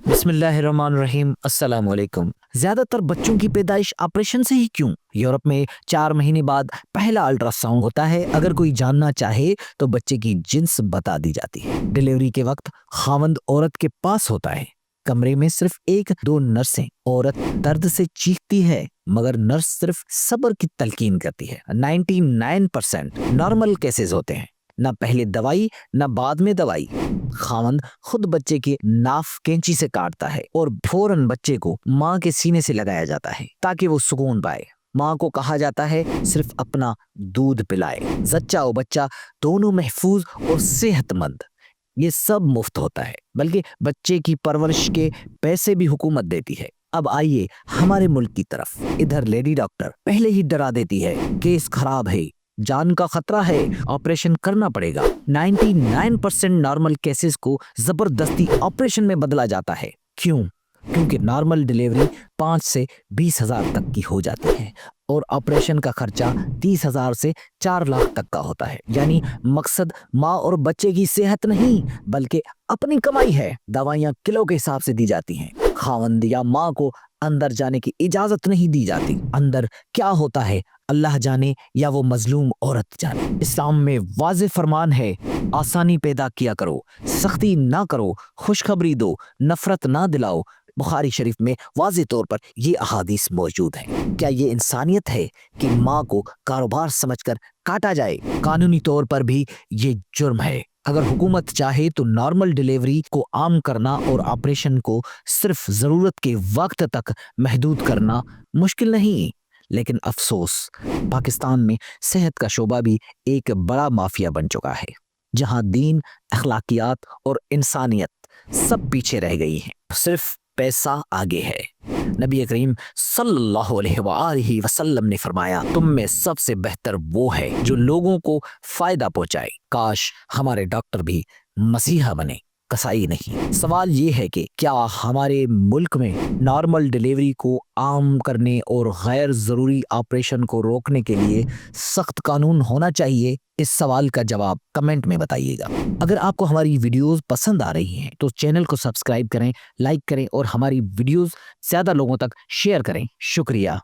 بسم اللہ الرحمن الرحیم، السلام علیکم۔ زیادہ تر بچوں کی پیدائش آپریشن سے ہی کیوں؟ یورپ میں 4 مہینے بعد پہلا الٹرا ساؤنڈ ہوتا ہے۔ اگر کوئی جاننا چاہے تو بچے کی جنس بتا دی جاتی ہے۔ ڈیلیوری کے وقت خاوند عورت کے پاس ہوتا ہے۔ کمرے میں صرف 1-2 نرسیں۔ عورت درد سے چیختی ہے مگر نرس صرف صبر کی تلقین کرتی ہے۔ 99% نارمل کیسز ہوتے ہیں، نہ پہلے دوائی نہ بعد میں دوائی۔ خاوند خود بچے کے ناف کینچی سے کاٹتا ہے اور فوراً بچے کو ماں کے سینے سے لگایا جاتا ہے تاکہ وہ سکون پائے۔ ماں کو کہا جاتا ہے صرف اپنا دودھ پلائے۔ زچہ و بچہ دونوں محفوظ اور صحت مند۔ یہ سب مفت ہوتا ہے، بلکہ بچے کی پرورش کے پیسے بھی حکومت دیتی ہے۔ اب آئیے ہمارے ملک کی طرف۔ ادھر لیڈی ڈاکٹر پہلے ہی ڈرا دیتی ہے، کیس خراب ہے، جان کا خطرہ ہے، آپریشن کرنا پڑے گا۔ 99% نارمل کیسز کو زبردستی آپریشن میں بدلا جاتا ہے۔ کیوں؟ کیونکہ نارمل ڈیلیوری 5 سے 20 ہزار تک کی ہو جاتی ہے اور آپریشن کا خرچہ 30 ہزار سے 4 لاکھ تک کا ہوتا ہے۔ یعنی مقصد ماں اور بچے کی صحت نہیں بلکہ اپنی کمائی ہے۔ دوائیاں کلو کے حساب سے دی جاتی ہیں۔ خاوند یا ماں کو اندر جانے کی اجازت نہیں دی جاتی۔ اندر کیا ہوتا ہے اللہ جانے یا وہ مظلوم عورت جانے۔ اسلام میں واضح فرمان ہے، آسانی پیدا کیا کرو، سختی نہ کرو، خوشخبری دو، نفرت نہ دلاؤ۔ بخاری شریف میں واضح طور پر یہ احادیث موجود ہیں۔ کیا یہ انسانیت ہے کہ ماں کو کاروبار سمجھ کر کاٹا جائے؟ قانونی طور پر بھی یہ جرم ہے۔ اگر حکومت چاہے تو نارمل ڈیلیوری کو عام کرنا اور آپریشن کو صرف ضرورت کے وقت تک محدود کرنا مشکل نہیں، لیکن افسوس پاکستان میں صحت کا شعبہ بھی ایک بڑا مافیا بن چکا ہے، جہاں دین، اخلاقیات اور انسانیت سب پیچھے رہ گئی ہیں، صرف پیسہ آگے ہے۔ نبی کریم صلی اللہ علیہ وآلہ وسلم نے فرمایا، تم میں سب سے بہتر وہ ہے جو لوگوں کو فائدہ پہنچائے۔ کاش ہمارے ڈاکٹر بھی مسیحا بنے، کسائی نہیں۔ سوال یہ ہے کہ کیا ہمارے ملک میں نارمل ڈیلیوری کو عام کرنے اور غیر ضروری آپریشن کو روکنے کے لیے سخت قانون ہونا چاہیے؟ اس سوال کا جواب کمنٹ میں بتائیے گا۔ اگر آپ کو ہماری ویڈیوز پسند آ رہی ہیں تو چینل کو سبسکرائب کریں، لائک کریں اور ہماری ویڈیوز زیادہ لوگوں تک شیئر کریں۔ شکریہ۔